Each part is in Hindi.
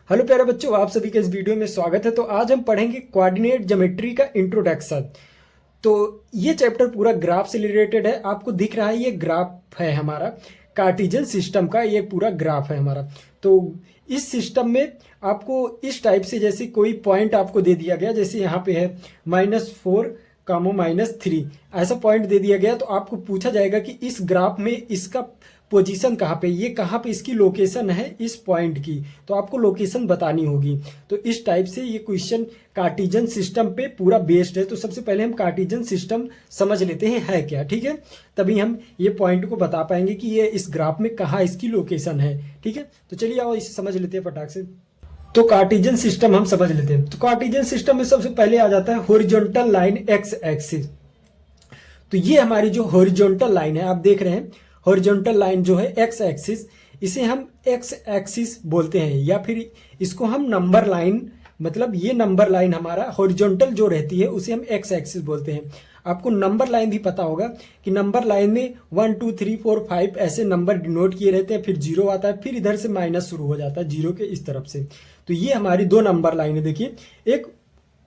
हेलो प्यारे बच्चों, आप सभी का इस वीडियो में स्वागत है। तो आज हम पढ़ेंगे कोऑर्डिनेट ज्योमेट्री का इंट्रोडक्शन। तो ये चैप्टर पूरा ग्राफ से रिलेटेड है। आपको दिख रहा है ये ग्राफ है हमारा कार्टेशियन सिस्टम का, ये पूरा ग्राफ है हमारा। तो इस सिस्टम में आपको इस टाइप से, जैसे कोई पॉइंट आपको दे दिया गया, जैसे यहाँ पे है -4, -3, ऐसा पॉइंट दे दिया गया। तो आपको पूछा जाएगा कि इस ग्राफ में इसका पोजीशन कहाँ पे, ये कहाँ पे इसकी लोकेशन है इस पॉइंट की, तो आपको लोकेशन बतानी होगी। तो इस टाइप से ये क्वेश्चन कार्टेशियन सिस्टम पे पूरा बेस्ड है। तो सबसे पहले हम कार्टेशियन सिस्टम समझ लेते हैं है क्या, ठीक है। तभी हम ये पॉइंट को बता पाएंगे कि ये इस ग्राफ में कहाँ इसकी लोकेशन है, ठीक है। तो चलिए आओ इसे समझ लेते हैं फटाक से। तो कार्टेशियन सिस्टम हम समझ लेते हैं। तो कार्टेशियन सिस्टम में सबसे पहले आ जाता है हॉरिजॉन्टल लाइन एक्स एक्सिस। तो ये हमारी जो हॉरिजॉन्टल लाइन है, आप देख रहे हैं हॉरिजॉन्टल लाइन जो है एक्स एक्सिस, इसे हम एक्स एक्सिस बोलते हैं, या फिर इसको हम नंबर लाइन, मतलब ये नंबर लाइन हमारा हॉरिजॉन्टल जो रहती है उसे हम एक्स एक्सिस बोलते हैं। आपको नंबर लाइन भी पता होगा कि नंबर लाइन में 1 2 3 4 5 ऐसे नंबर डिनोट किए रहते हैं, फिर जीरो आता है, फिर इधर से माइनस शुरू हो जाता है जीरो के इस तरफ से। तो ये हमारी दो नंबर लाइन है। देखिए, एक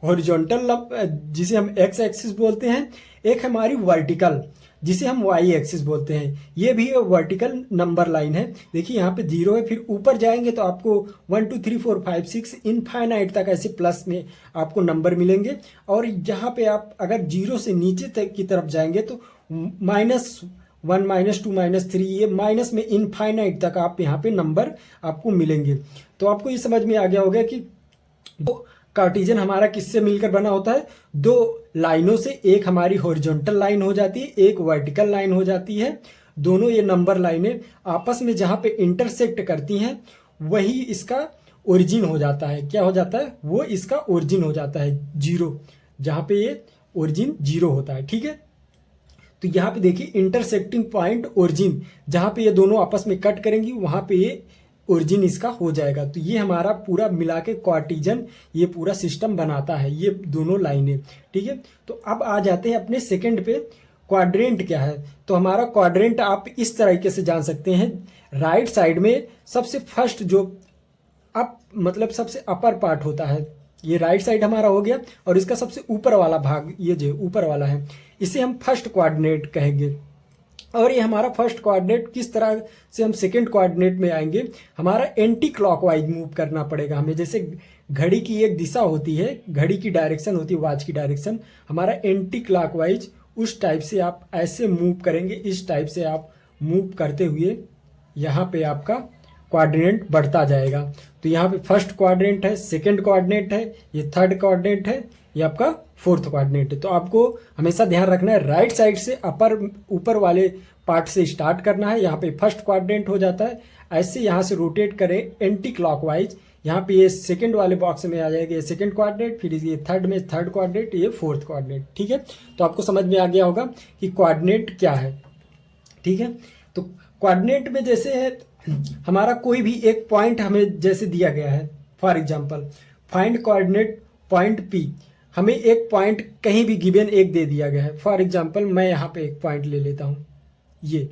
हॉरिजॉन्टल जिसे हम एक्स एक्सिस बोलते हैं, एक हमारी वर्टिकल जिसे हम वाई एक्सिस बोलते हैं। ये भी वर्टिकल नंबर लाइन है। देखिए यहाँ पे जीरो है, फिर ऊपर जाएंगे तो आपको 1 2 3 4 5 6 इनफाइनाइट तक ऐसे प्लस में आपको नंबर मिलेंगे। और यहाँ पे आप अगर जीरो से नीचे तक की तरफ जाएंगे तो -1 -2 -3, ये माइनस में इनफाइनाइट तक आप यहाँ पे नंबर आपको मिलेंगे। तो आपको ये समझ में आ गया होगा कि कार्टेशियन हमारा किससे मिलकर बना होता है, दो लाइनों से। एक हमारी हॉरिजॉन्टल लाइन हो जाती है, एक वर्टिकल लाइन हो जाती है। दोनों ये नंबर लाइनें आपस में जहां पे इंटरसेक्ट करती हैं वही इसका ओरिजिन हो जाता है। क्या हो जाता है, वो इसका ओरिजिन हो जाता है जीरो, जहां पे ये ओरिजिन जीरो होता है, ठीक है। तो यहाँ पे देखिए इंटरसेक्टिंग पॉइंट ओरिजिन, जहां पे ये दोनों आपस में कट करेंगी वहां पे ये ओरिजिन इसका हो जाएगा। तो ये हमारा पूरा मिला के कार्टेशियन ये पूरा सिस्टम बनाता है, ये दोनों लाइनें, ठीक है। तो अब आ जाते हैं अपने सेकंड पे, क्वाड्रेंट क्या है। तो हमारा क्वाड्रेंट आप इस तरीके से जान सकते हैं, राइट साइड में सबसे फर्स्ट जो अप मतलब सबसे अपर पार्ट होता है, ये राइट साइड हमारा हो गया, और इसका सबसे ऊपर वाला भाग ये जो ऊपर वाला है इसे हम फर्स्ट क्वाड्रेंट कहेंगे। और ये हमारा फर्स्ट कोऑर्डिनेट, किस तरह से हम सेकंड कोऑर्डिनेट में आएंगे, हमारा एंटी क्लॉकवाइज मूव करना पड़ेगा हमें। जैसे घड़ी की एक दिशा होती है, घड़ी की डायरेक्शन होती है, वॉच की डायरेक्शन, हमारा एंटी क्लॉकवाइज उस टाइप से आप ऐसे मूव करेंगे। इस टाइप से आप मूव करते हुए यहाँ पे आपका कोऑर्डिनेट बढ़ता जाएगा। तो यहाँ पे फर्स्ट कोऑर्डिनेट है, सेकंड कोऑर्डिनेट है, ये थर्ड कोऑर्डिनेट है, ये आपका फोर्थ कोऑर्डिनेट है। तो आपको हमेशा ध्यान रखना है राइट साइड से अपर ऊपर वाले पार्ट से स्टार्ट करना है। यहाँ पे फर्स्ट कोऑर्डिनेट हो जाता है, ऐसे यहाँ से रोटेट करें एंटी क्लॉकवाइज। यहाँ पे ये सेकंड वाले बॉक्स में आ जाएगा ये सेकंड कोऑर्डिनेट, फिर ये थर्ड में थर्ड कोऑर्डिनेट, ये फोर्थ कोऑर्डिनेट, ठीक है। तो आपको समझ में आ गया होगा कि कोऑर्डिनेट क्या है, ठीक है। तो कोऑर्डिनेट में जैसे है हमारा कोई भी एक पॉइंट हमें जैसे दिया गया है, for example find coordinate point P, हमें एक पॉइंट कहीं भी गिवन एक दे दिया गया है। फॉर एग्जाम्पल मैं यहाँ पे एक पॉइंट ले लेता हूँ, ये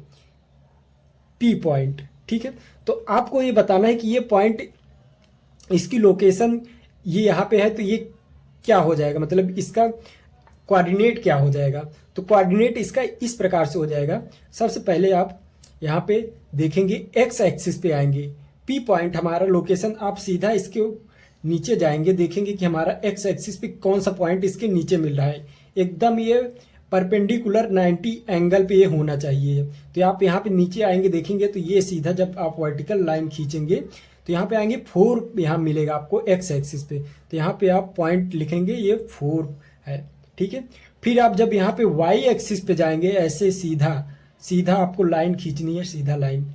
पी पॉइंट, ठीक है। तो आपको ये बताना है कि ये पॉइंट, इसकी लोकेशन ये यहाँ पे है, तो ये क्या हो जाएगा, मतलब इसका कोऑर्डिनेट क्या हो जाएगा। तो कोऑर्डिनेट इसका इस प्रकार से हो जाएगा। सबसे पहले आप यहाँ पे देखेंगे एक्स एक्सिस पे आएंगे, पी पॉइंट हमारा लोकेशन, आप सीधा इसके नीचे जाएंगे, देखेंगे कि हमारा एक्स एक्सिस पे कौन सा पॉइंट इसके नीचे मिल रहा है। एकदम ये परपेंडिकुलर 90 एंगल पे ये होना चाहिए। तो आप यहाँ पे नीचे आएंगे, देखेंगे तो ये सीधा जब आप वर्टिकल लाइन खींचेंगे तो यहाँ पे आएंगे 4, यहाँ मिलेगा आपको एक्स एक्सिस पे। तो यहाँ पे आप पॉइंट लिखेंगे ये 4 है, ठीक है। फिर आप जब यहाँ पे वाई एक्सिस पे जाएंगे, ऐसे सीधा सीधा आपको लाइन खींचनी है, सीधा लाइन,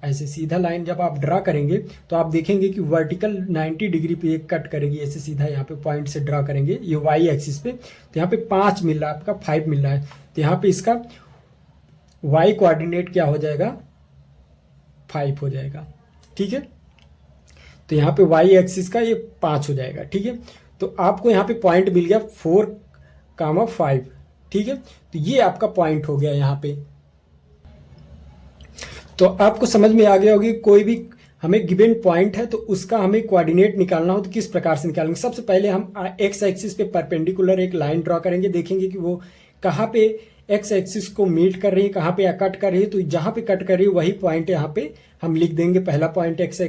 ऐसे सीधा लाइन जब आप ड्रा करेंगे तो आप देखेंगे कि वर्टिकल 90 डिग्री पे एक कट करेगी, ऐसे सीधा यहाँ पे पॉइंट से ड्रा करेंगे ये वाई एक्सिस पे। तो यहाँ पे 5 मिल रहा है, आपका 5 मिल रहा है। तो यहाँ पे इसका वाई कोऑर्डिनेट क्या हो जाएगा, 5 हो जाएगा, ठीक है। तो यहाँ पे वाई एक्सिस का ये 5 हो जाएगा, ठीक है। तो आपको यहाँ पे पॉइंट मिल गया 4,5, ठीक है। तो ये आपका पॉइंट हो गया यहाँ पे। तो आपको समझ में आ गया होगी, कोई भी हमें गिवन पॉइंट है तो उसका हमें कोऑर्डिनेट निकालना हो तो किस प्रकार से निकालेंगे। सबसे पहले हम एक्स एक्सिस पे परपेंडिकुलर एक लाइन ड्रॉ करेंगे, देखेंगे कि वो कहाँ पे एक्स एक्सिस को मीट कर रही है, कहाँ पे कट कर रही है। तो जहाँ पे कट कर रही है वही पॉइंट यहाँ पे हम लिख देंगे, पहला पॉइंट एक्स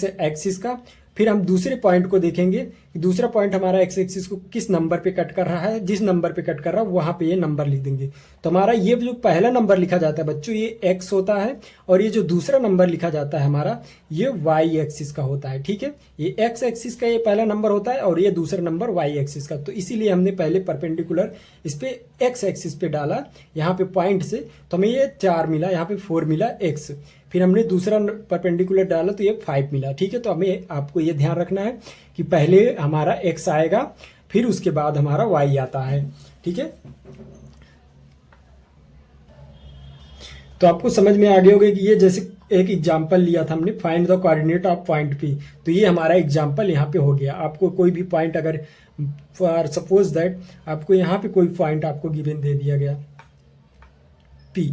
एक्सिस का। फिर हम दूसरे पॉइंट को देखेंगे कि दूसरा पॉइंट हमारा एक्स एक्सिस को किस नंबर पे कट कर रहा है, जिस नंबर पे कट कर रहा है वहां पे ये नंबर लिख देंगे। तो हमारा ये जो पहला नंबर लिखा जाता है बच्चों ये एक्स होता है, और ये जो दूसरा नंबर लिखा जाता है हमारा ये वाई एक्सिस का होता है। ठीक है, ये एक्स एक्सिस का ये पहला नंबर होता है और ये दूसरा नंबर वाई एक्सिस का। तो इसीलिए हमने पहले परपेंडिकुलर इस पे एक्स एक्सिस पे डाला यहाँ पे पॉइंट से, तो हमें ये 4 मिला, यहाँ पे 4 मिला एक्स। फिर हमने दूसरा परपेंडिकुलर डाला तो ये 5 मिला। ठीक है, तो हमें आपको ये ध्यान रखना है कि पहले हमारा x आएगा फिर उसके बाद हमारा y आता है। ठीक है, तो आपको समझ में आ गया होगा कि ये जैसे एक एग्जांपल लिया था हमने, find the coordinate of point P, तो ये हमारा एग्जांपल यहाँ पे हो गया। आपको कोई भी पॉइंट अगर फॉर सपोज दैट आपको यहाँ पे कोई पॉइंट आपको गिवन दे दिया गया P,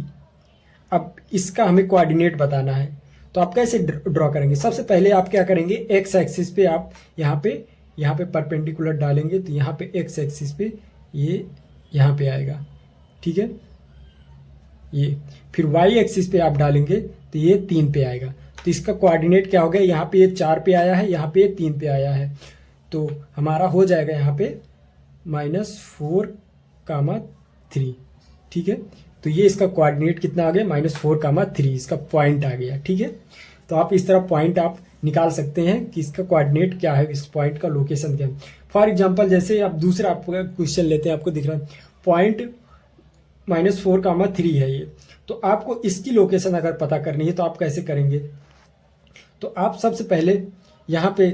अब इसका हमें कोऑर्डिनेट बताना है तो आप कैसे ड्रॉ करेंगे। सबसे पहले आप क्या करेंगे, एक्स एक्सिस पे आप यहाँ पे परपेंडिकुलर डालेंगे तो यहाँ पे एक्स एक्सिस पे ये यहाँ पे आएगा। ठीक है, ये फिर वाई एक्सिस पे आप डालेंगे तो ये 3 पे आएगा। तो इसका कोऑर्डिनेट क्या हो गया, यहाँ पे ये 4 पे आया है, यहाँ पे 3 पे आया है, तो हमारा हो जाएगा यहाँ पे -4,3। ठीक है, तो ये इसका कोऑर्डिनेट कितना आ गया, -4,3 इसका पॉइंट आ गया। ठीक है, तो आप इस तरह पॉइंट आप निकाल सकते हैं कि इसका कोऑर्डिनेट क्या है, इस पॉइंट का लोकेशन क्या है। फॉर एग्जांपल जैसे आप दूसरा आपको क्वेश्चन लेते हैं, आपको दिख रहा है पॉइंट -4,3 है ये, तो आपको इसकी लोकेशन अगर पता करनी है तो आप कैसे करेंगे। तो आप सबसे पहले यहाँ पे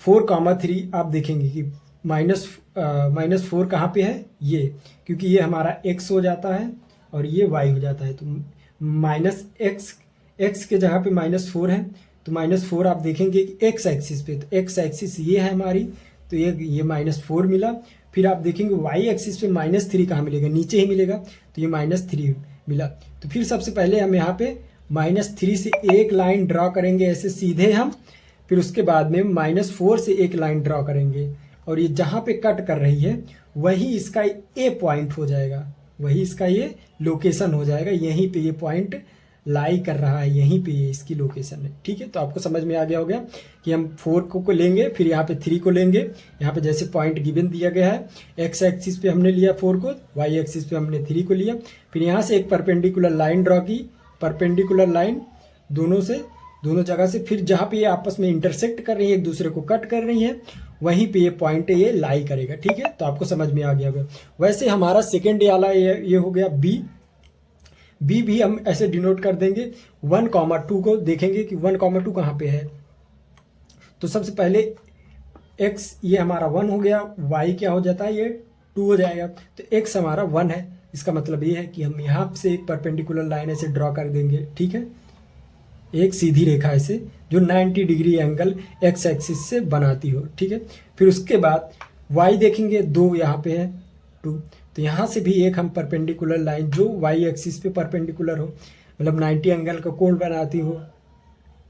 4,3 आप देखेंगे कि -4 कहाँ पे है, ये, क्योंकि ये हमारा x हो जाता है और ये y हो जाता है। तो -x के जगह पे -4 है, तो -4 आप देखेंगे कि x एक्सिस पे, तो x एक्सिस ये है हमारी, तो ये -4 मिला। फिर आप देखेंगे y एक्सिस पे -3 कहाँ मिलेगा, नीचे ही मिलेगा, तो ये -3 मिला। तो फिर सबसे पहले हम यहाँ पे -3 से एक लाइन ड्रॉ करेंगे ऐसे सीधे हम, फिर उसके बाद में -4 से एक लाइन ड्रॉ करेंगे और ये जहाँ पे कट कर रही है वही इसका ए पॉइंट हो जाएगा, वही इसका ये लोकेशन हो जाएगा, यहीं पे ये पॉइंट लाई कर रहा है, यहीं पे ये इसकी लोकेशन है। ठीक है, तो आपको समझ में आ गया होगा कि हम 4 को लेंगे, फिर यहाँ पे 3 को लेंगे, यहाँ पे जैसे पॉइंट गिवन दिया गया है, एक्स एक्सिस पे हमने लिया 4 को, वाई एक्सिस पे हमने 3 को लिया, फिर यहाँ से एक परपेंडिकुलर लाइन ड्रॉ की, परपेंडिकुलर लाइन दोनों जगह से, फिर जहाँ पे ये आपस में इंटरसेक्ट कर रही है, एक दूसरे को कट कर रही है, वहीं पे ये पॉइंट ये लाई करेगा। ठीक है, तो आपको समझ में आ गया होगा। वैसे हमारा सेकेंड वाला ये हो गया बी भी हम ऐसे डिनोट कर देंगे 1,2 को, देखेंगे कि 1,2 कहाँ पे है। तो सबसे पहले x ये हमारा 1 हो गया, y क्या हो जाता है, ये 2 हो जाएगा। तो x हमारा 1 है, इसका मतलब ये है कि हम यहाँ से एक परपेंडिकुलर लाइन ऐसे ड्रॉ कर देंगे। ठीक है, एक सीधी रेखा ऐसे जो 90 डिग्री एंगल x एक्सिस से बनाती हो। ठीक है, फिर उसके बाद y देखेंगे 2 यहाँ पे है 2, तो यहाँ से भी एक हम परपेंडिकुलर लाइन जो y एक्सिस पे परपेंडिकुलर हो, मतलब 90 एंगल का कोण बनाती हो,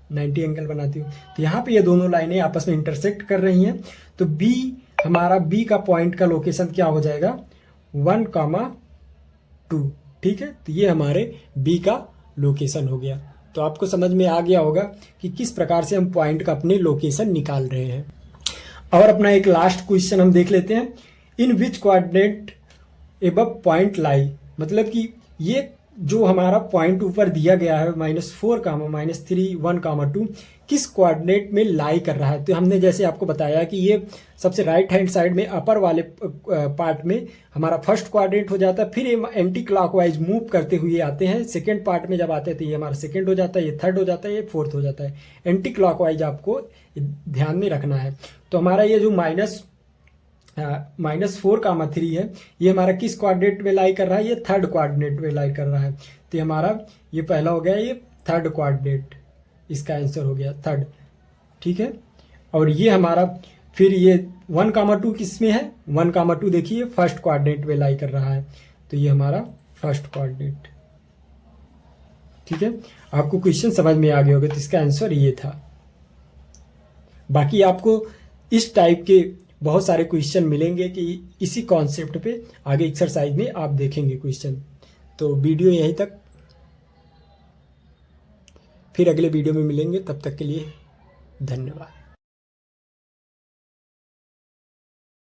90 एंगल बनाती हो, तो यहाँ पे ये दोनों लाइनें आपस में इंटरसेक्ट कर रही हैं। तो b हमारा b का पॉइंट का लोकेशन क्या हो जाएगा, 1,2। ठीक है, तो ये हमारे b का लोकेशन हो गया। तो आपको समझ में आ गया होगा कि किस प्रकार से हम पॉइंट का अपने लोकेशन निकाल रहे हैं। और अपना एक लास्ट क्वेश्चन हम देख लेते हैं, इन विच कोऑर्डिनेट एबव पॉइंट लाई, मतलब कि ये जो हमारा पॉइंट ऊपर दिया गया है -4, -3, 1,2 किस कोऑर्डिनेट में लाई कर रहा है। तो हमने जैसे आपको बताया कि ये सबसे राइट हैंड साइड में अपर वाले पार्ट में हमारा फर्स्ट कोऑर्डिनेट हो जाता है, फिर ये एंटी क्लॉकवाइज मूव करते हुए आते हैं, सेकेंड पार्ट में जब आते हैं तो ये हमारा सेकेंड हो जाता है, ये थर्ड हो जाता है, ये फोर्थ हो जाता है। एंटी क्लॉकवाइज आपको ध्यान में रखना है। तो हमारा ये जो -4,3 है ये हमारा किस कोऑर्डिनेट में लाई कर रहा है, ये थर्ड कोऑर्डिनेट में लाई कर रहा है। तो हमारा ये पहला हो गया, ये थर्ड कोऑर्डिनेट, इसका आंसर हो गया थर्ड। ठीक है, और ये हमारा फिर ये 1,2 किस में है, 1,2 देखिए फर्स्ट कोऑर्डिनेट में लाई कर रहा है, तो ये हमारा फर्स्ट कोऑर्डिनेट। ठीक है, आपको क्वेश्चन समझ में आ गया होगा, तो इसका आंसर ये था। बाकी आपको इस टाइप के बहुत सारे क्वेश्चन मिलेंगे कि इसी कॉन्सेप्ट पे आगे एक्सरसाइज में आप देखेंगे क्वेश्चन। तो वीडियो यहीं तक, फिर अगले वीडियो में मिलेंगे, तब तक के लिए धन्यवाद।